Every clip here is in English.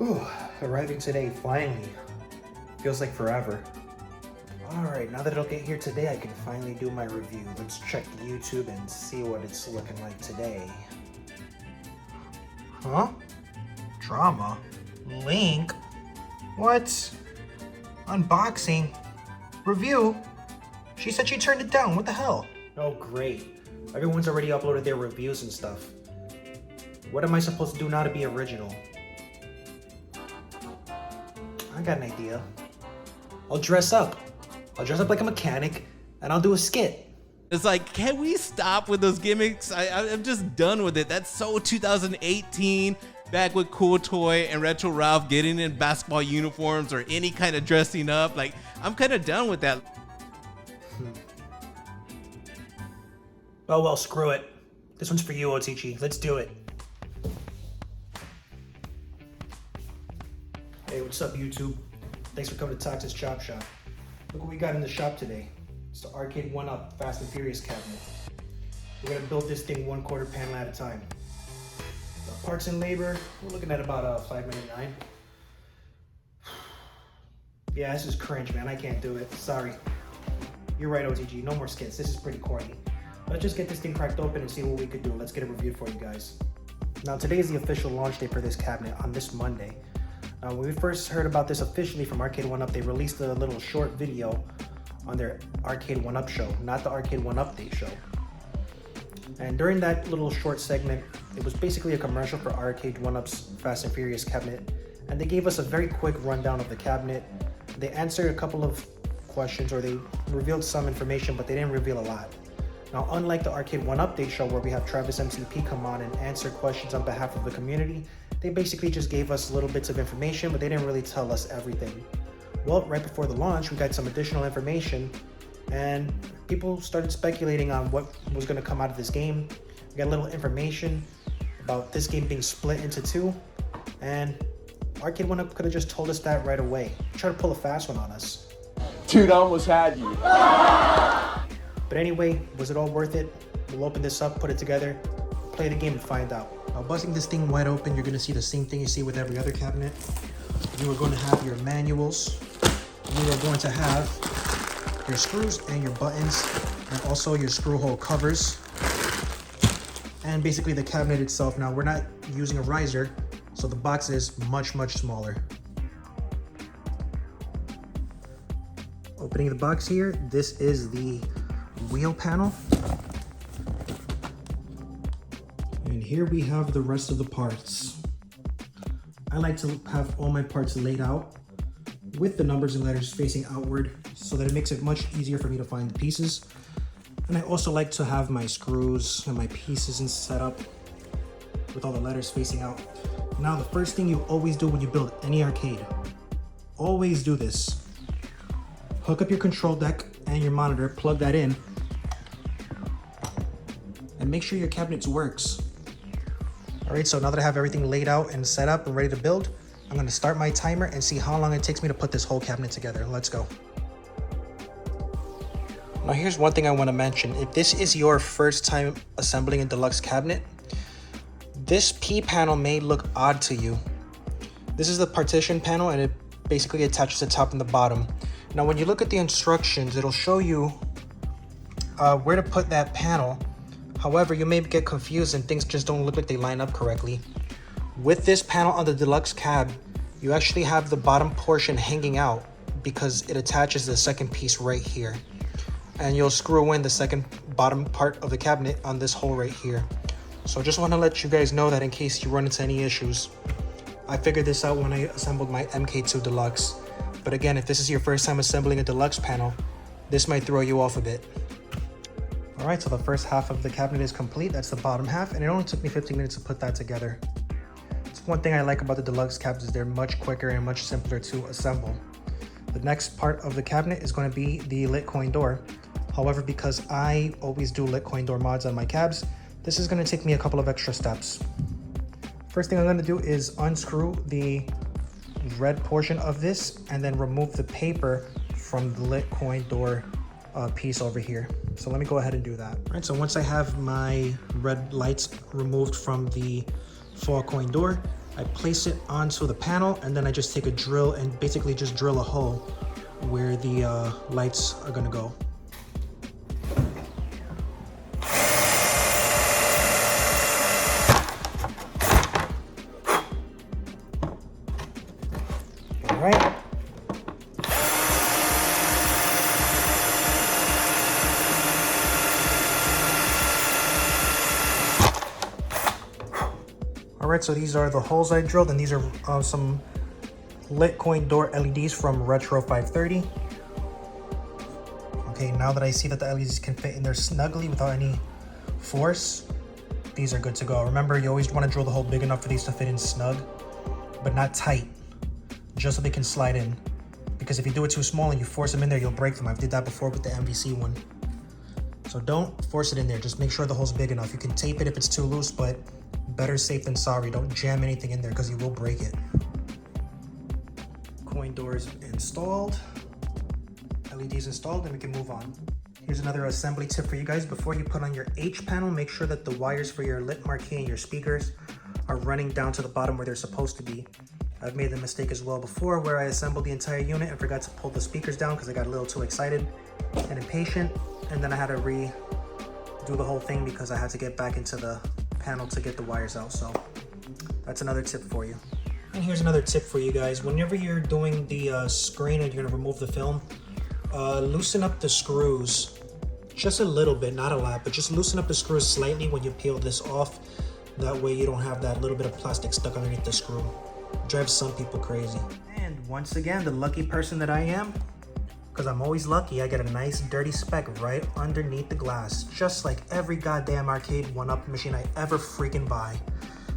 Whew, arriving today, finally. Feels like forever. Alright, now that it'll get here today, I can finally do my review. Let's check YouTube and see what it's looking like today. Huh? Drama? Link? What? Unboxing? Review? She said she turned it down, what the hell? Oh great, everyone's already uploaded their reviews and stuff. What am I supposed to do now to be original? I got an idea. I'll dress up. I'll dress up like a mechanic and I'll do a skit. It's like, can we stop with those gimmicks? I'm just done with it. That's so 2018, back with Cool Toy and Retro Ralph getting in basketball uniforms or any kind of dressing up. Like, I'm kind of done with that. Oh well, screw it. This one's for you, Otichi. Let's do it. Hey, what's up, YouTube? Thanks for coming to Tox's Chop Shop. Look what we got in the shop today. It's the Arcade1up Fast and Furious cabinet. We're gonna build this thing 1/4 panel at a time. The parts and labor, we're looking at about $5.99. Yeah, this is cringe, man. I can't do it. Sorry. You're right, OTG. No more skits. This is pretty corny. Let's just get this thing cracked open and see what we could do. Let's get it reviewed for you guys. Now, today is the official launch day for this cabinet on this Monday. When we first heard about this officially from Arcade1up, they released a little short video on their Arcade1up show, not the Arcade1 Update show. And during that little short segment, it was basically a commercial for Arcade1up's Fast and Furious cabinet, and they gave us a very quick rundown of the cabinet. They answered a couple of questions, or they revealed some information, but they didn't reveal a lot. Now, unlike the Arcade1 Update show where we have Travis MCP come on and answer questions on behalf of the community, they basically just gave us little bits of information, but they didn't really tell us everything. Well, right before the launch, we got some additional information, and people started speculating on what was going to come out of this game. We got a little information about this game being split into two, and Arcade1up could have just told us that right away. Try to pull a fast one on us. Dude, I almost had you. But anyway, was it all worth it? We'll open this up, put it together, play the game and find out. Now, busting this thing wide open, you're gonna see the same thing you see with every other cabinet. You are going to have your manuals. You are going to have your screws and your buttons, and also your screw hole covers. And basically the cabinet itself. Now, we're not using a riser, so the box is much, much smaller. Opening the box here, this is the wheel panel. And here we have the rest of the parts. I like to have all my parts laid out with the numbers and letters facing outward so that it makes it much easier for me to find the pieces. And I also like to have my screws and my pieces set up with all the letters facing out. Now, the first thing you always do when you build any arcade, always do this. Hook up your control deck and your monitor, plug that in, and make sure your cabinet works. All right, so now that I have everything laid out and set up and ready to build, I'm gonna start my timer and see how long it takes me to put this whole cabinet together. Let's go. Now, here's one thing I wanna mention. If this is your first time assembling a deluxe cabinet, this P panel may look odd to you. This is the partition panel, and it basically attaches the top and the bottom. Now, when you look at the instructions, it'll show you where to put that panel. However, you may get confused and things just don't look like they line up correctly. With this panel on the deluxe cab, you actually have the bottom portion hanging out because it attaches the second piece right here. And you'll screw in the second bottom part of the cabinet on this hole right here. So I just want to let you guys know that in case you run into any issues. I figured this out when I assembled my MK2 Deluxe. But again, if this is your first time assembling a deluxe panel, this might throw you off a bit. All right, so the first half of the cabinet is complete. That's the bottom half, and it only took me 15 minutes to put that together. It's one thing I like about the deluxe cabs is they're much quicker and much simpler to assemble. The next part of the cabinet is going to be the lit coin door. However, because I always do lit coin door mods on my cabs, this is going to take me a couple of extra steps. First thing I'm going to do is unscrew the red portion of this and then remove the paper from the lit coin door piece over here. So let me go ahead and do that. All right, so once I have my red lights removed from the fall coin door, I place it onto the panel, and then I just take a drill and basically just drill a hole where the lights are gonna go. All right. Alright, so these are the holes I drilled, and these are some lit coin door LEDs from Retro 530. Okay, now that I see that the LEDs can fit in there snugly without any force, these are good to go. Remember, you always want to drill the hole big enough for these to fit in snug, but not tight, just so they can slide in. Because if you do it too small and you force them in there, you'll break them. I did that before with the MVC one. So don't force it in there, just make sure the hole's big enough. You can tape it if it's too loose, but better safe than sorry. Don't jam anything in there because you will break it. Coin doors installed, LEDs installed, and we can move on. Here's another assembly tip for you guys. Before you put on your H panel, make sure that the wires for your lit marquee and your speakers are running down to the bottom where they're supposed to be. I've made the mistake as well before where I assembled the entire unit and forgot to pull the speakers down because I got a little too excited and impatient, and then I had to redo the whole thing because I had to get back into the panel to get the wires out. So that's another tip for you. And here's another tip for you guys. Whenever you're doing the screen and you're gonna remove the film, loosen up the screws just a little bit, not a lot, but just loosen up the screws slightly when you peel this off. That way you don't have that little bit of plastic stuck underneath the screw. It drives some people crazy. And once again, the lucky person that I am, because I'm always lucky, I get a nice dirty speck right underneath the glass, just like every goddamn Arcade1up machine I ever freaking buy.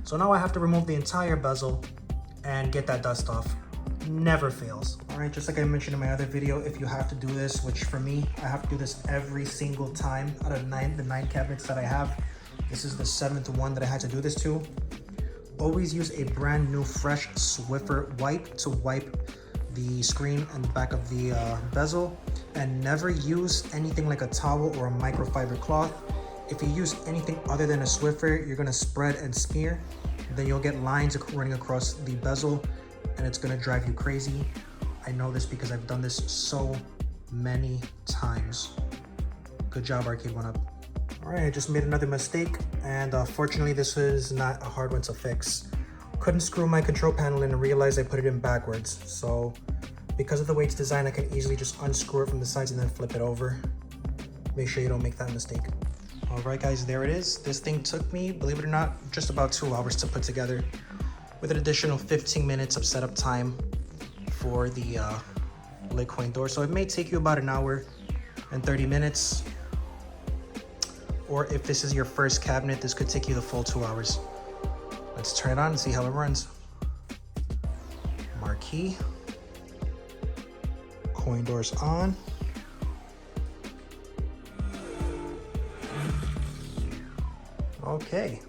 So now I have to remove the entire bezel and get that dust off. Never fails. All right, just like I mentioned in my other video, if you have to do this, which for me, I have to do this every single time out of the nine cabinets that I have. This is the 7th one that I had to do this to. Always use a brand new fresh Swiffer wipe to wipe the screen and the back of the bezel, and never use anything like a towel or a microfiber cloth. If you use anything other than a Swiffer, you're gonna spread and smear. Then you'll get lines running across the bezel and it's gonna drive you crazy. I know this because I've done this so many times. Good job, Arcade1up. All right, I just made another mistake, and fortunately this is not a hard one to fix. Couldn't screw my control panel in and realized I put it in backwards. So because of the way it's designed, I can easily just unscrew it from the sides and then flip it over. Make sure you don't make that mistake. All right, guys, there it is. This thing took me, believe it or not, just about 2 hours to put together, with an additional 15 minutes of setup time for the lit coin door. So it may take you about 1 hour and 30 minutes. Or if this is your first cabinet, this could take you the full 2 hours. Let's turn it on and see how it runs. Marquee. Coin doors on. Okay.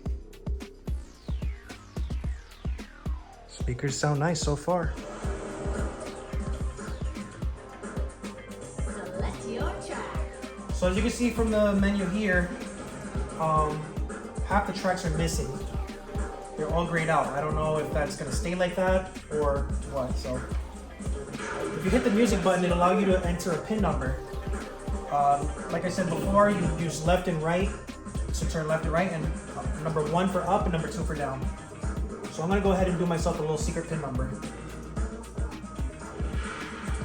Speakers sound nice so far. Select your track. So as you can see from the menu here, half the tracks are missing. They're all grayed out. I don't know if that's gonna stay like that or what. So if you hit the music button, it'll allow you to enter a pin number. Like I said before, you use left and right to turn left and right, and number 1 for up and number 2 for down. So I'm gonna go ahead and do myself a little secret pin number.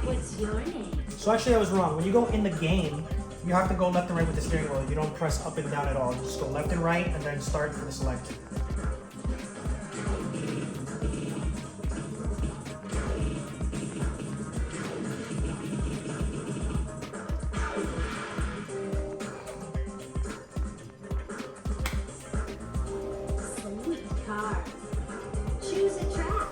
What's your name? So actually I was wrong. When you go in the game, you have to go left and right with the steering wheel. You don't press up and down at all. You just go left and right and then start for the select. Sweet car. Choose a track.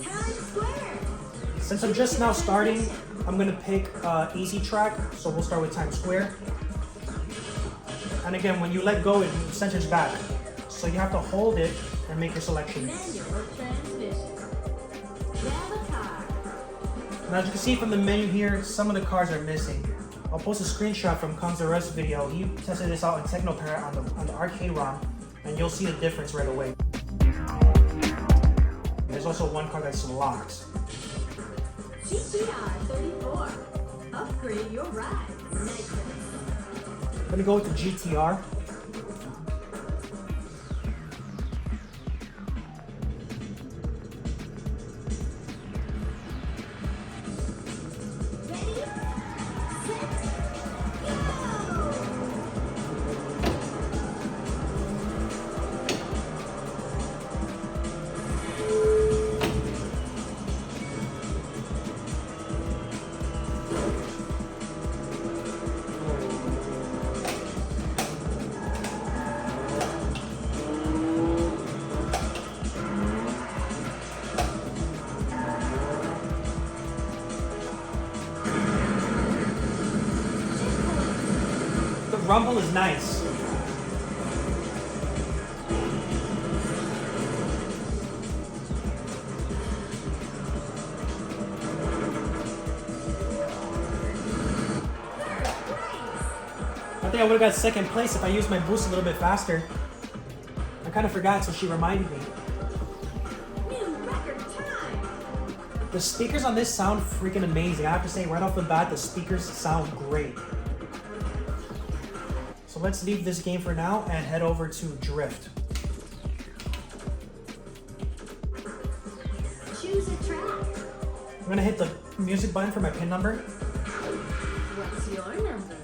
Times Square. Since I'm just now starting, I'm gonna pick easy track. So we'll start with Times Square. And again, when you let go, it centers back. So you have to hold it and make your selection. Manual transmission. Grab a car. And as you can see from the menu here, some of the cars are missing. I'll post a screenshot from Kanzar's video. He tested this out in Technoparrot on the arcade ROM, and you'll see the difference right away. There's also one card that's locked. GTR 34. Upgrade your ride. Nitrous. I'm gonna go with the GTR. Ready, set, The rumble is nice. I think I would have got second place if I used my boost a little bit faster. I kind of forgot, so she reminded me. new record time. The speakers on this sound freaking amazing. I have to say right off the bat, the speakers sound great. So let's leave this game for now and head over to Drift. Choose a track. I'm gonna hit the music button for my pin number. What's your number?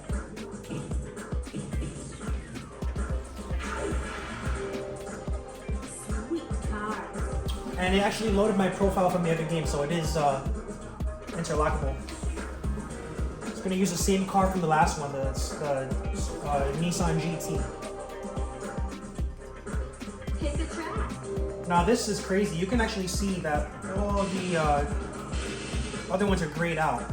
Sweet card. And it actually loaded my profile from the other game, so it is interlockable. It's gonna use the same car from the last one, the Nissan GT. Pick a track. Now this is crazy. You can actually see that all the other ones are grayed out.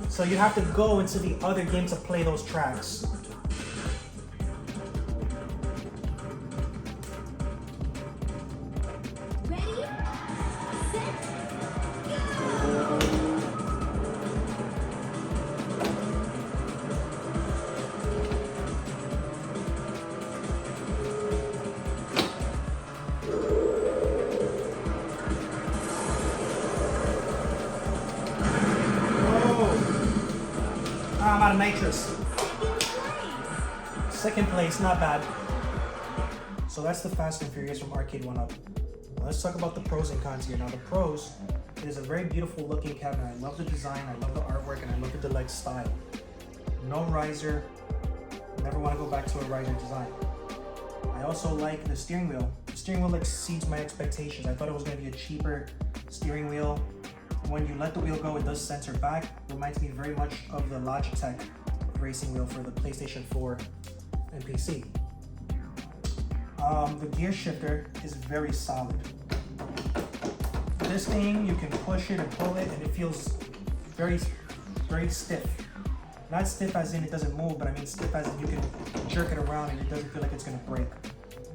So you have to go into the other game to play those tracks. Ready, set, go! I'm out of nitrous. Second place, not bad. So that's the Fast and Furious from Arcade1up. Now let's talk about the pros and cons here. Now the pros, it is a very beautiful looking cabinet. I love the design, I love the artwork, and I love the deluxe style. No riser. Never want to go back to a riser design. I also like the steering wheel. The steering wheel exceeds my expectations. I thought it was going to be a cheaper steering wheel. When you let the wheel go, it does center back. Reminds me very much of the Logitech racing wheel for the PlayStation 4 and PC. The gear shifter is very solid. This thing, you can push it and pull it, and it feels very, very stiff. Not stiff as in it doesn't move, but I mean stiff as in you can jerk it around and it doesn't feel like it's gonna break.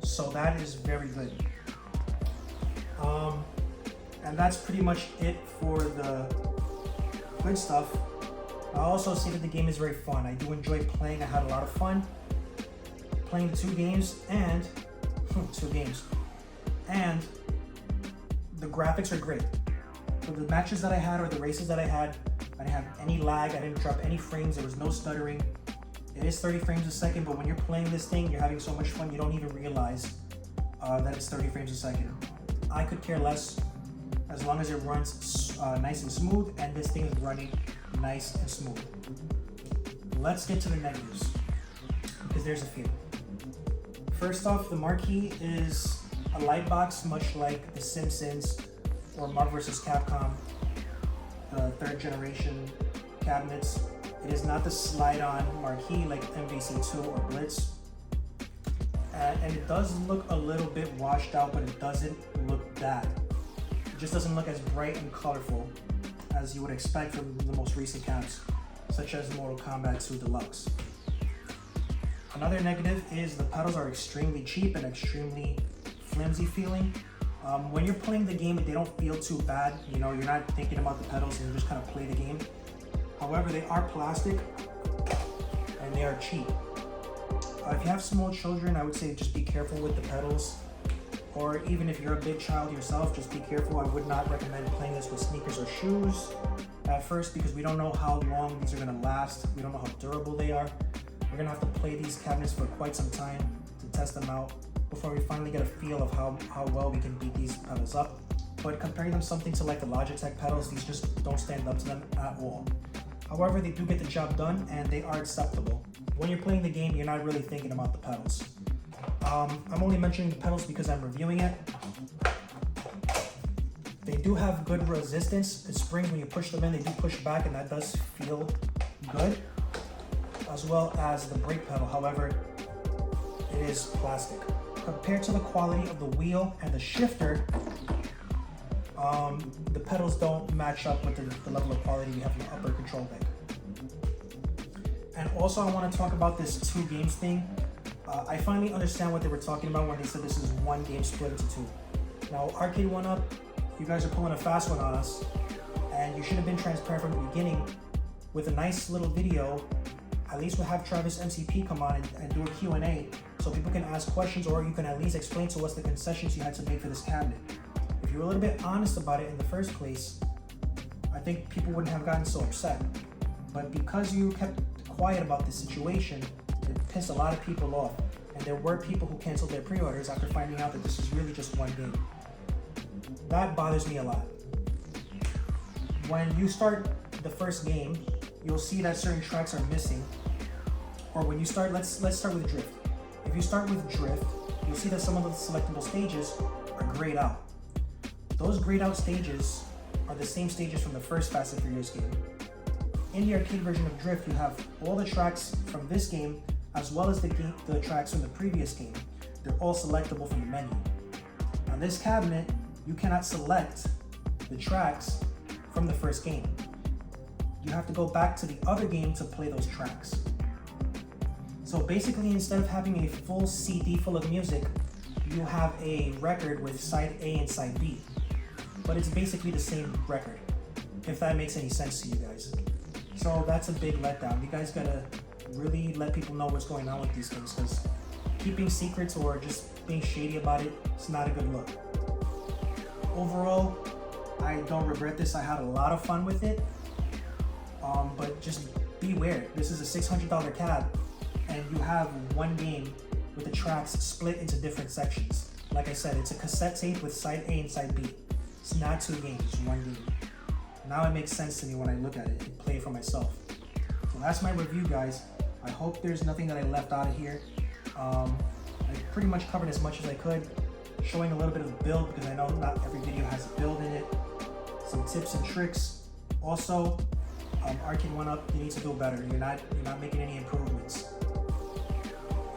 So that is very good. And that's pretty much it for the good stuff. I also see that the game is very fun. I do enjoy playing. I had a lot of fun playing the two games, and the graphics are great. For the matches that I had or the races that I didn't have any lag. I didn't drop any frames. There was no stuttering. It is 30 frames a second, but when you're playing this thing, you're having so much fun, you don't even realize that it's 30 frames a second. I could care less as long as it runs nice and smooth, and this thing is running nice and smooth. Let's get to the negatives, because there's a few. First off, the marquee is a light box, much like The Simpsons or Marvel vs. Capcom, the third generation cabinets. It is not the slide-on marquee like MVC2 or Blitz. And it does look a little bit washed out, but it doesn't look bad. It just doesn't look as bright and colorful as you would expect from the most recent cabs, such as Mortal Kombat 2 Deluxe. Another negative is the pedals are extremely cheap and extremely flimsy feeling. When you're playing the game, they don't feel too bad. You know, you're not thinking about the pedals and you just kind of play the game. However, they are plastic and they are cheap. If you have small children, I would say just be careful with the pedals. Or even if you're a big child yourself, just be careful. I would not recommend playing this with sneakers or shoes at first because we don't know how long these are gonna last. We don't know how durable they are. We're gonna have to play these cabinets for quite some time to test them out before we finally get a feel of how well we can beat these pedals up. But comparing them something to like the Logitech pedals, these just don't stand up to them at all. However, they do get the job done and they are acceptable. When you're playing the game, you're not really thinking about the pedals. I'm only mentioning the pedals because I'm reviewing it. They do have good resistance. It springs when you push them in, they do push back and that does feel good. As well as the brake pedal, however, it is plastic. Compared to the quality of the wheel and the shifter, the pedals don't match up with the level of quality we have in the upper control deck. And also I want to talk about this 2 games thing. I finally understand what they were talking about when they said this is 1 game split into 2. Now Arcade1up, you guys are pulling a fast one on us, and you should have been transparent from the beginning with a nice little video. At least we'll have Travis MCP come on and do a Q&A so people can ask questions, or you can at least explain to us the concessions you had to make for this cabinet. If you were a little bit honest about it in the first place, I think people wouldn't have gotten so upset. But because you kept quiet about this situation, it pissed a lot of people off. And there were people who canceled their pre-orders after finding out that this is really just 1 game. That bothers me a lot. When you start the first game, you'll see that certain tracks are missing. Or when you start, let's start with drift. If you start with drift, you'll see that some of the selectable stages are grayed out. Those grayed out stages are the same stages from the first Fast and Furious game. In the arcade version of Drift, you have all the tracks from this game as well as the tracks from the previous game. They're all selectable from the menu. On this cabinet, you cannot select the tracks from the first game. You have to go back to the other game to play those tracks. So basically, instead of having a full CD full of music, you have a record with side A and side B. But it's basically the same record, if that makes any sense to you guys. So that's a big letdown. You guys gotta really let people know what's going on with these things, because keeping secrets or just being shady about it is not a good look. Overall, I don't regret this. I had a lot of fun with it. But just beware. This is a $600 cab, and you have 1 game with the tracks split into different sections. Like I said, it's a cassette tape with side A and side B. It's not 2 games, it's 1 game. Now it makes sense to me when I look at it and play it for myself. So that's my review, guys. I hope there's nothing that I left out of here. I pretty much covered as much as I could, showing a little bit of the build because I know not every video has a build in it. Some tips and tricks. Also, Arcade1up, you need to do better. You're not making any improvements.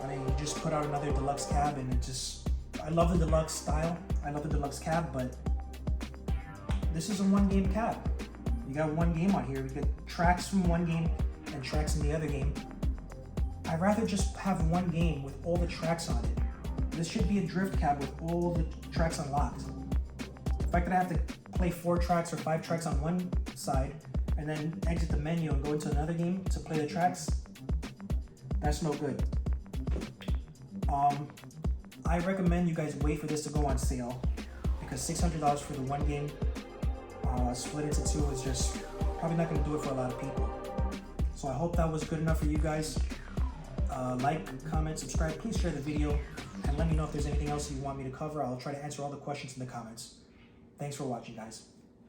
I mean, you just put out another deluxe cab, and I love the deluxe style. I love the deluxe cab, but this is a 1 game cab. You got 1 game on here. You get tracks from 1 game and tracks in the other game. I'd rather just have 1 game with all the tracks on it. This should be a drift cab with all the tracks unlocked. The fact that I have to play 4 tracks or 5 tracks on one side and then exit the menu and go into another game to play the tracks, that's no good. I recommend you guys wait for this to go on sale, because $600 for the 1 game split into 2 is just probably not going to do it for a lot of people. So I hope that was good enough for you guys. Like, comment, subscribe. Please share the video and let me know if there's anything else you want me to cover. I'll try to answer all the questions in the comments. Thanks for watching, guys.